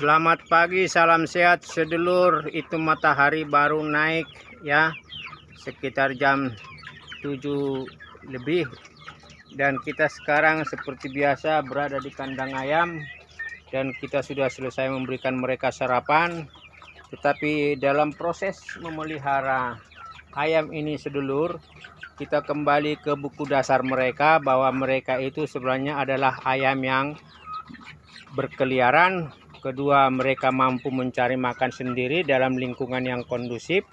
Selamat pagi, salam sehat sedulur. Itu matahari baru naik ya, sekitar jam 7 lebih. Dan kita sekarang seperti biasa berada di kandang ayam. Dan kita sudah selesai memberikan mereka sarapan. Tetapi dalam proses memelihara ayam ini sedulur, kita kembali ke buku dasar mereka bahwa mereka itu sebenarnya adalah ayam yang berkeliaran. Kedua, mereka mampu mencari makan sendiri dalam lingkungan yang kondusif,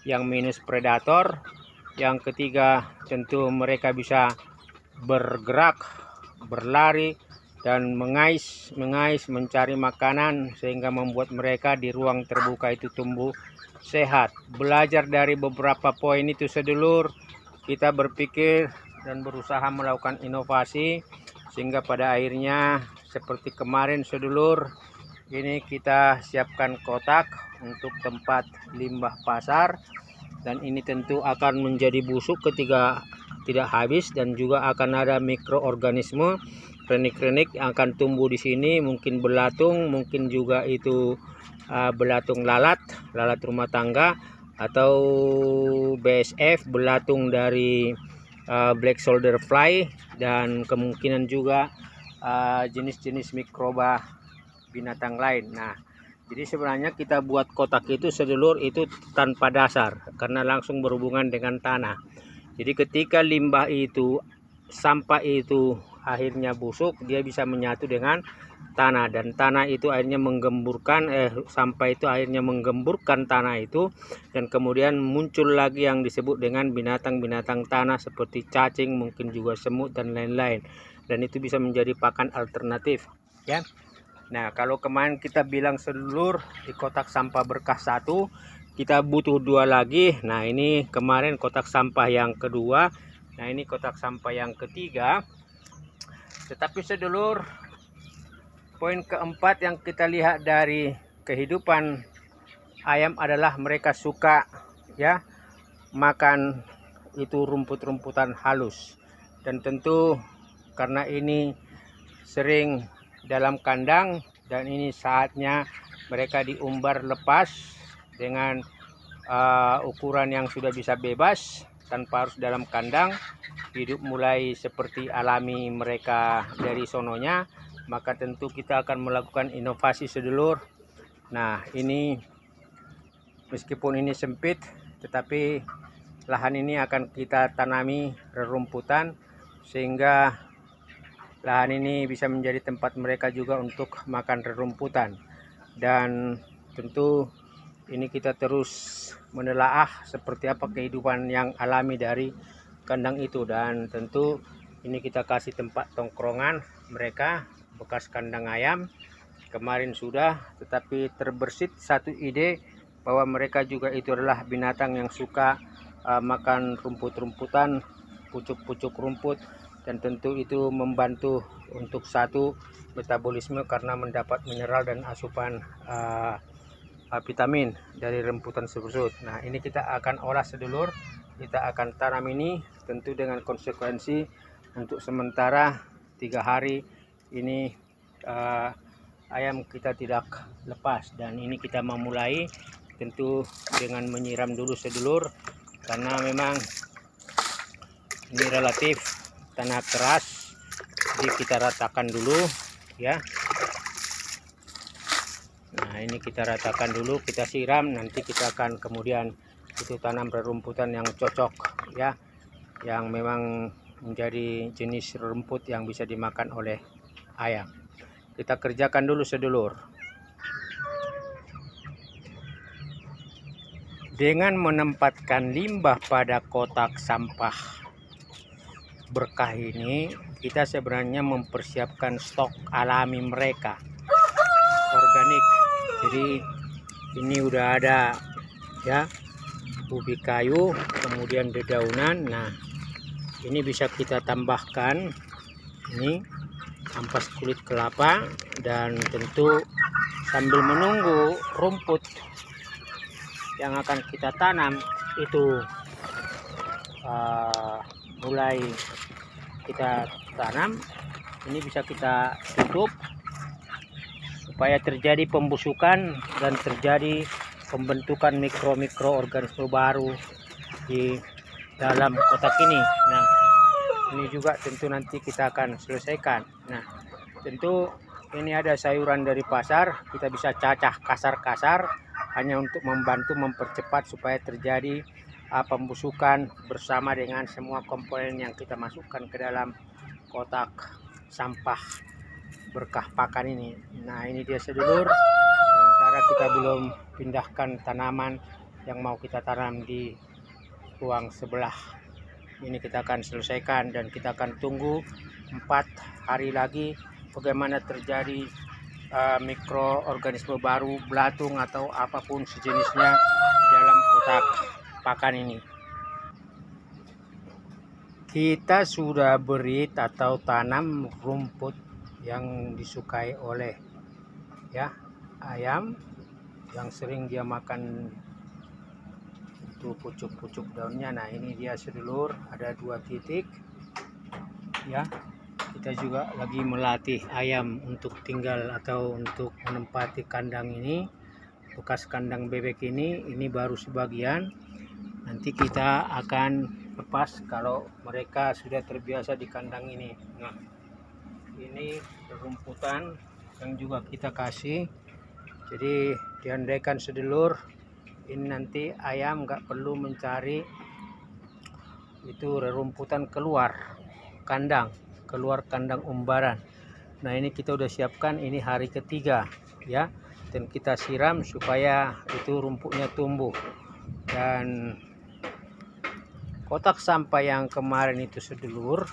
yang minus predator. Yang ketiga, tentu mereka bisa bergerak, berlari, dan mengais mencari makanan, sehingga membuat mereka di ruang terbuka itu tumbuh sehat. Belajar dari beberapa poin itu sedulur, kita berpikir dan berusaha melakukan inovasi, sehingga pada akhirnya seperti kemarin sedulur, ini kita siapkan kotak untuk tempat limbah pasar, dan ini tentu akan menjadi busuk ketika tidak habis, dan juga akan ada mikroorganisme krenik-krenik yang akan tumbuh di sini, mungkin belatung, mungkin juga itu belatung lalat rumah tangga, atau BSF, belatung dari black soldier fly, dan kemungkinan juga jenis-jenis mikroba binatang lain. Nah, jadi sebenarnya kita buat kotak itu sedulur itu tanpa dasar, karena langsung berhubungan dengan tanah. Jadi ketika limbah itu, sampah itu akhirnya busuk, dia bisa menyatu dengan tanah, dan tanah itu akhirnya menggemburkan sampah itu akhirnya menggemburkan tanah itu, dan kemudian muncul lagi yang disebut dengan binatang-binatang tanah seperti cacing, mungkin juga semut dan lain-lain, dan itu bisa menjadi pakan alternatif ya. Nah, kalau kemarin kita bilang sedulur di kotak sampah berkah 1, kita butuh 2 lagi. Nah, ini kemarin kotak sampah yang kedua. Nah, ini kotak sampah yang ketiga. Tetapi sedulur, poin keempat yang kita lihat dari kehidupan ayam adalah mereka suka ya makan itu rumput-rumputan halus. Dan tentu karena ini sering dalam kandang, dan ini saatnya mereka diumbar lepas dengan ukuran yang sudah bisa bebas tanpa harus dalam kandang, hidup mulai seperti alami mereka dari sononya. Maka tentu kita akan melakukan inovasi sedulur. Nah, ini meskipun ini sempit, tetapi lahan ini akan kita tanami rerumputan, sehingga lahan ini bisa menjadi tempat mereka juga untuk makan rerumputan. Dan tentu ini kita terus menelaah seperti apa kehidupan yang alami dari kandang itu. Dan tentu ini kita kasih tempat tongkrongan mereka, bekas kandang ayam kemarin sudah, tetapi terbersit satu ide bahwa mereka juga itu adalah binatang yang suka makan rumput-rumputan, pucuk-pucuk rumput. Dan tentu itu membantu untuk satu metabolisme karena mendapat mineral dan asupan vitamin dari remputan tersebut. Nah, ini kita akan olah sedulur, kita akan tanam ini tentu dengan konsekuensi untuk sementara 3 hari ini ayam kita tidak lepas. Dan ini kita memulai tentu dengan menyiram dulu sedulur, karena memang ini relatif tanah keras, jadi kita ratakan dulu ya. Nah, ini kita ratakan dulu, kita siram, nanti kita akan kemudian itu tanam rerumputan yang cocok ya, yang memang menjadi jenis rumput yang bisa dimakan oleh ayam. Kita kerjakan dulu sedulur. Dengan menempatkan limbah pada kotak sampah berkah ini, kita sebenarnya mempersiapkan stok alami mereka, organik. Jadi ini udah ada ya ubi kayu, kemudian dedaunan. Nah, ini bisa kita tambahkan ini ampas kulit kelapa, dan tentu sambil menunggu rumput yang akan kita tanam itu mulai kita tanam, ini bisa kita tutup supaya terjadi pembusukan dan terjadi pembentukan mikroorganisme baru di dalam kotak ini. Nah, ini juga tentu nanti kita akan selesaikan. Nah, tentu ini ada sayuran dari pasar, kita bisa cacah kasar-kasar hanya untuk membantu mempercepat supaya terjadi pembusukan bersama dengan semua komponen yang kita masukkan ke dalam kotak sampah berkah pakan ini. Nah, ini dia sedulur, sementara kita belum pindahkan tanaman yang mau kita tanam di ruang sebelah. Ini kita akan selesaikan dan kita akan tunggu 4 hari lagi bagaimana terjadi mikroorganisme baru, belatung atau apapun sejenisnya dalam kotak pakan ini. Kita sudah beri atau tanam rumput yang disukai oleh ayam, yang sering dia makan itu pucuk-pucuk daunnya. Nah, ini dia sedulur, ada 2 titik ya. Kita juga lagi melatih ayam untuk tinggal atau untuk menempati kandang ini, bekas kandang bebek ini baru sebagian. Nanti kita akan lepas kalau mereka sudah terbiasa di kandang ini. Nah, ini rumputan yang juga kita kasih. Jadi diandaikan sedulur, ini nanti ayam nggak perlu mencari itu rerumputan keluar kandang umbaran. Nah, ini kita udah siapkan, ini hari ketiga ya, dan kita siram supaya itu rumputnya tumbuh. Dan kotak sampah yang kemarin itu sedulur,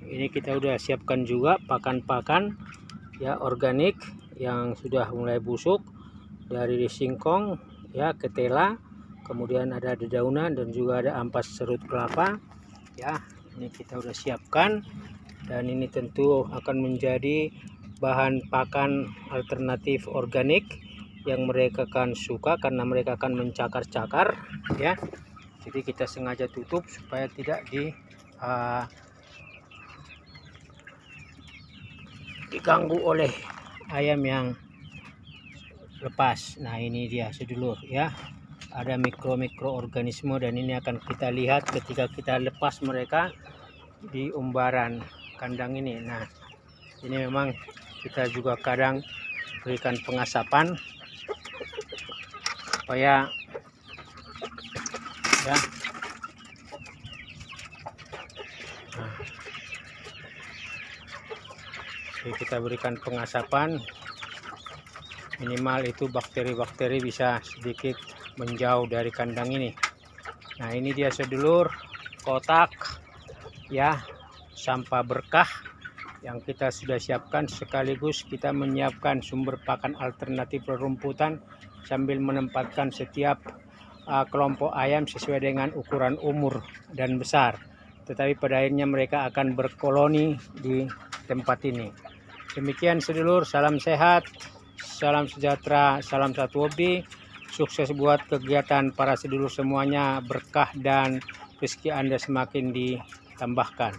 ini kita udah siapkan juga pakan-pakan ya organik yang sudah mulai busuk, dari singkong ya, ketela, kemudian ada dedaunan dan juga ada ampas serut kelapa ya. Ini kita udah siapkan, dan ini tentu akan menjadi bahan pakan alternatif organik yang mereka akan suka karena mereka akan mencakar-cakar ya. Jadi kita sengaja tutup supaya tidak diganggu oleh ayam yang lepas. Nah, ini dia sedulur ya, ada mikroorganisme, dan ini akan kita lihat ketika kita lepas mereka di umbaran kandang ini. Nah, ini memang kita juga kadang berikan pengasapan supaya ya. Nah, jadi kita berikan pengasapan, minimal itu bakteri-bakteri bisa sedikit menjauh dari kandang ini. Nah, ini dia sedulur kotak ya sampah berkah yang kita sudah siapkan, sekaligus kita menyiapkan sumber pakan alternatif rerumputan sambil menempatkan setiap kelompok ayam sesuai dengan ukuran umur dan besar. Tetapi pada akhirnya mereka akan berkoloni di tempat ini. Demikian sedulur, salam sehat, salam sejahtera, salam satu hobi. Sukses buat kegiatan para sedulur semuanya, berkah dan rezeki Anda semakin ditambahkan.